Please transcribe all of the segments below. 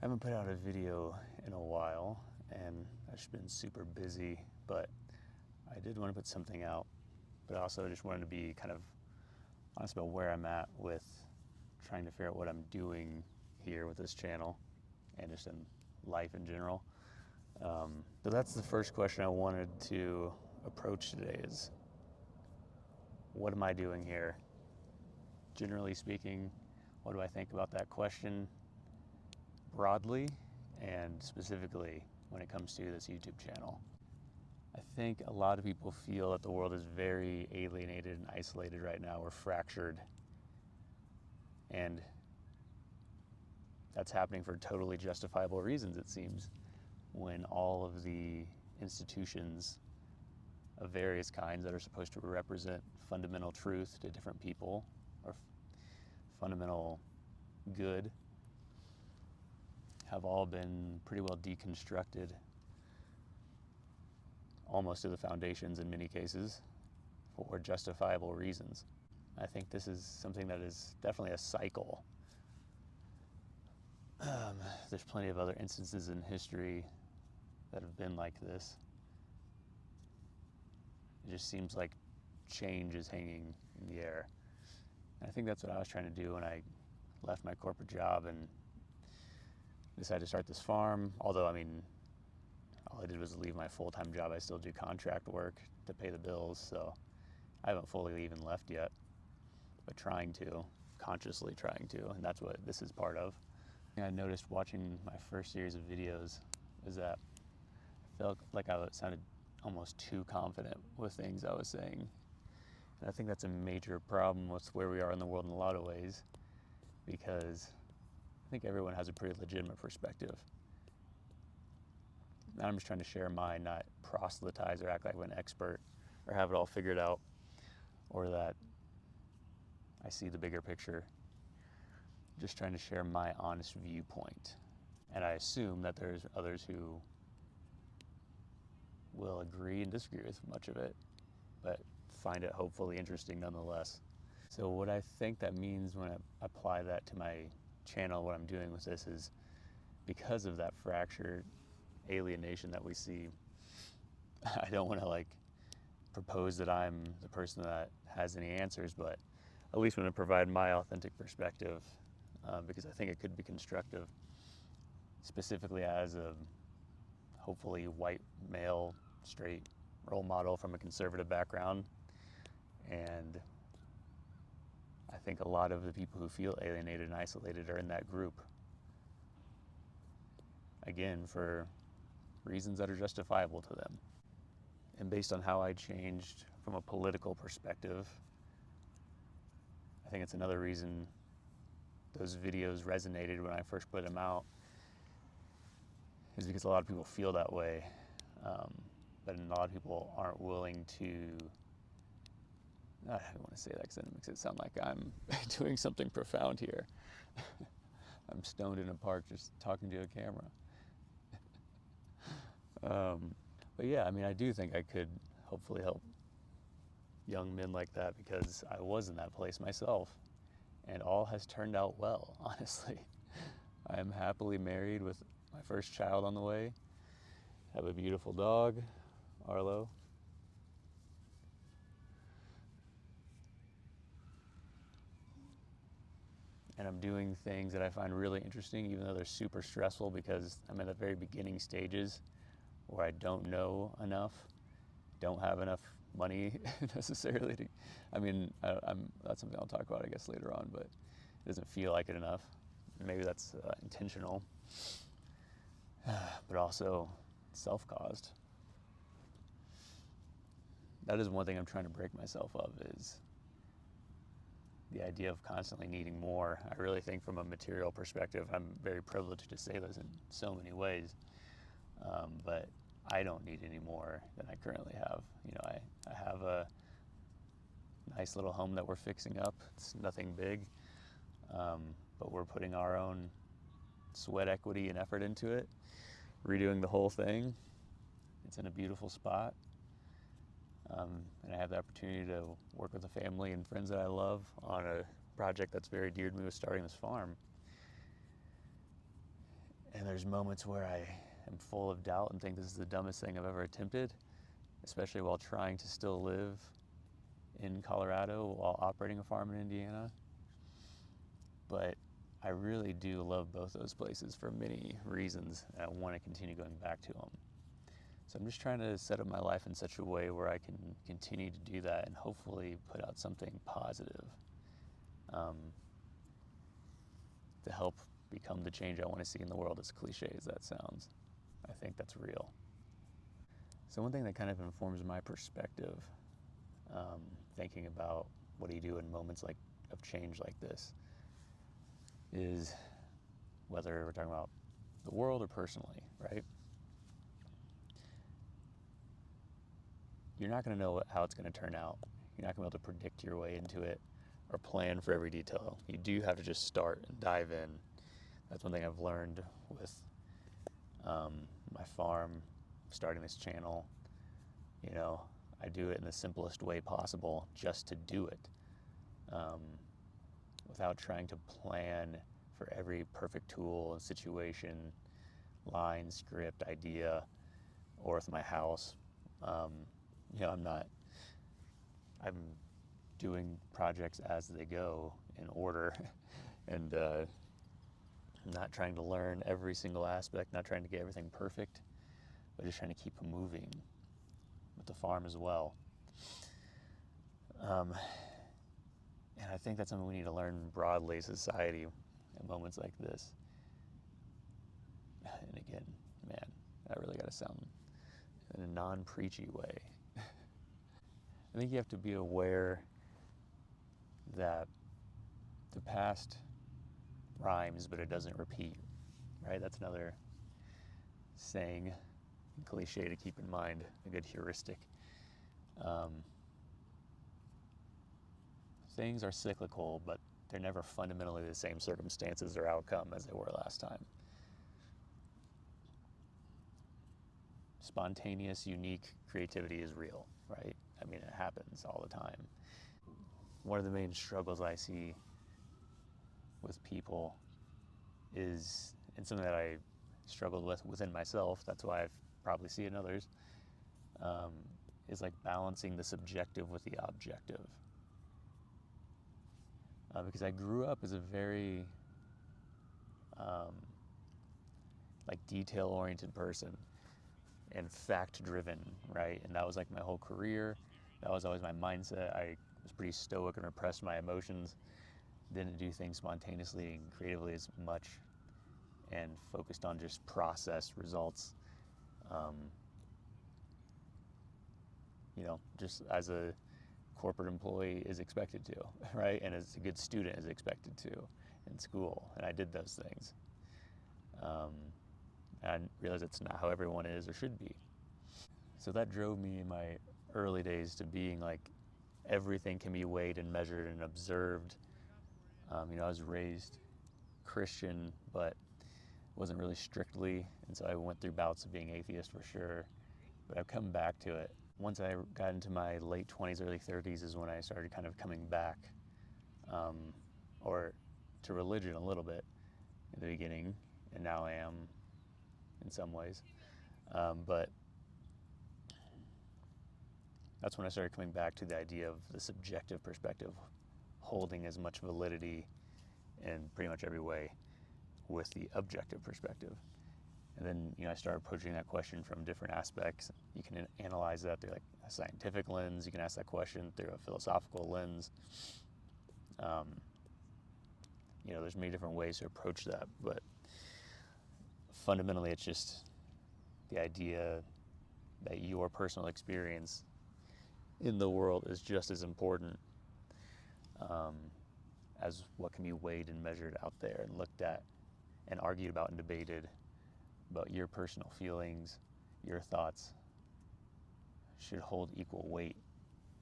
I haven't put out a video in a while, and I've just been super busy, but I did want to put something out, but I also just wanted to be kind of honest about where I'm at with trying to figure out what I'm doing here with this channel and just in life in general. So that's the first question I wanted to approach today is, what am I doing here? Generally speaking, what do I think about that question broadly and specifically when it comes to this YouTube channel? I think a lot of people feel that the world is very alienated and isolated right now. We're fractured. And that's happening for totally justifiable reasons, it seems, when all of the institutions of various kinds that are supposed to represent fundamental truth to different people or fundamental good have all been pretty well deconstructed, almost to the foundations in many cases, for justifiable reasons. I think this is something that is definitely a cycle. There's plenty of other instances in history that have been like this. It just seems like change is hanging in the air. And I think that's what I was trying to do when I left my corporate job and decided to start this farm. Although, I mean, all I did was leave my full-time job. I still do contract work to pay the bills, so I haven't fully even left yet, but trying to, consciously trying to, and that's what this is part of. I noticed watching my first series of videos is that I felt like I sounded almost too confident with things I was saying. And I think that's a major problem with where we are in the world in a lot of ways, because I think everyone has a pretty legitimate perspective. And I'm just trying to share mine, not proselytize or act like I'm an expert or have it all figured out, or that I see the bigger picture. Just trying to share my honest viewpoint. And I assume that there's others who will agree and disagree with much of it, but find it hopefully interesting nonetheless. So what I think that means when I apply that to my channel, what I'm doing with this is, because of that fractured alienation that we see, I don't want to propose that I'm the person that has any answers, but at least want to provide my authentic perspective, because I think it could be constructive, specifically as a hopefully white male straight role model from a conservative background. And I think a lot of the people who feel alienated and isolated are in that group, again, for reasons that are justifiable to them. And based on how I changed from a political perspective, I think it's another reason those videos resonated when I first put them out, is because a lot of people feel that way, but a lot of people aren't willing to, I don't want to say that because it makes it sound like I'm doing something profound here. I'm stoned in a park just talking to a camera. But yeah, I mean, I do think I could hopefully help young men like that, because I was in that place myself, and all has turned out well, honestly. I am happily married with my first child on the way. Have a beautiful dog, Arlo. And I'm doing things that I find really interesting, even though they're super stressful, because I'm at the very beginning stages where I don't know enough, don't have enough money necessarily to, I mean, that's something I'll talk about, I guess, later on, but it doesn't feel like it enough. Maybe that's intentional, but also self-caused. That is one thing I'm trying to break myself of, is the idea of constantly needing more. I really think from a material perspective, I'm very privileged to say this in so many ways, but I don't need any more than I currently have. You know, I have a nice little home that we're fixing up. It's nothing big, but we're putting our own sweat equity and effort into it, redoing the whole thing. It's in a beautiful spot. And I have the opportunity to work with a family and friends that I love on a project that's very dear to me with starting this farm. there's moments where I am full of doubt and think this is the dumbest thing I've ever attempted, especially while trying to still live in Colorado while operating a farm in Indiana. But I really do love both those places for many reasons, and I want to continue going back to them. So I'm just trying to set up my life in such a way where I can continue to do that and hopefully put out something positive to help become the change I want to see in the world, as cliche as that sounds. I think that's real. So one thing that kind of informs my perspective, thinking about what do you do in moments of change like this, is whether we're talking about the world or personally, right? You're not going to know how it's going to turn out. You're not going to be able to predict your way into it or plan for every detail. You do have to just start and dive in. That's one thing I've learned with my farm, starting this channel. You know, I do it in the simplest way possible just to do it, without trying to plan for every perfect tool and situation, line, script, idea, or with my house. You know, I'm doing projects as they go in order and not trying to learn every single aspect, not trying to get everything perfect, but just trying to keep moving with the farm as well. And I think that's something we need to learn broadly as society at moments like this. And again, man, I really got to sound in a non-preachy way. I think you have to be aware that the past rhymes, but it doesn't repeat, right? That's another saying, cliche to keep in mind, a good heuristic. Things are cyclical, but they're never fundamentally the same circumstances or outcome as they were last time. Spontaneous, unique creativity is real, right? I mean, it happens all the time. One of the main struggles I see with people is, and something that I struggled with within myself, that's why I probably see it in others, is like balancing the subjective with the objective. Because I grew up as a very detail-oriented person and fact-driven, right? And that was like my whole career. That was always my mindset. I was pretty stoic and repressed my emotions. Didn't do things spontaneously and creatively as much, and focused on just process results. You know, just as a corporate employee is expected to, right? And as a good student is expected to in school. And I did those things. And I realized it's not how everyone is or should be. So that drove me in my early days to being like, everything can be weighed and measured and observed. You know, I was raised Christian, but wasn't really strictly, and so I went through bouts of being atheist for sure, but I've come back to it. Once I got into my late 20s, early 30s is when I started kind of coming back, or to religion a little bit in the beginning, and now I am in some ways. But that's when I started coming back to the idea of the subjective perspective holding as much validity in pretty much every way with the objective perspective. And then, you know, I started approaching that question from different aspects. You can analyze that through like a scientific lens. You can ask that question through a philosophical lens. You know, there's many different ways to approach that, but fundamentally it's just the idea that your personal experience in the world is just as important as what can be weighed and measured out there and looked at and argued about and debated. But your personal feelings, your thoughts should hold equal weight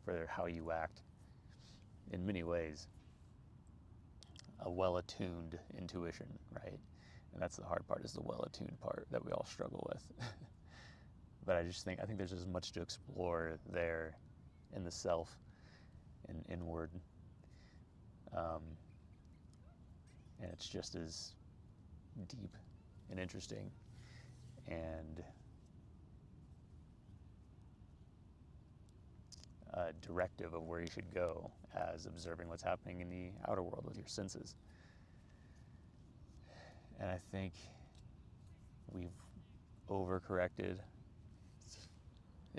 for how you act in many ways. A well-attuned intuition, right? And that's the hard part, is the well-attuned part that we all struggle with. But I think there's as much to explore there in the self and inward. And it's just as deep and interesting, and a directive of where you should go as observing what's happening in the outer world with your senses. And I think we've overcorrected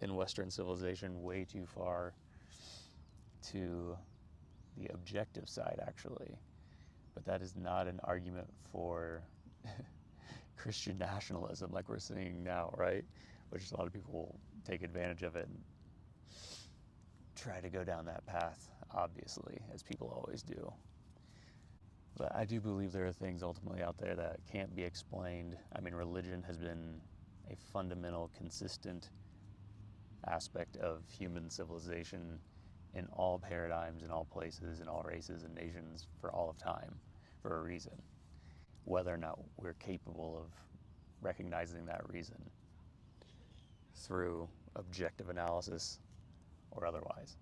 in Western civilization way too far to the objective side, actually. But that is not an argument for Christian nationalism like we're seeing now, right? Which a lot of people will take advantage of it and try to go down that path, obviously, as people always do. But I do believe there are things ultimately out there that can't be explained. I mean, religion has been a fundamental, consistent aspect of human civilization in all paradigms, in all places, in all races and nations for all of time, for a reason. Whether or not we're capable of recognizing that reason through objective analysis or otherwise.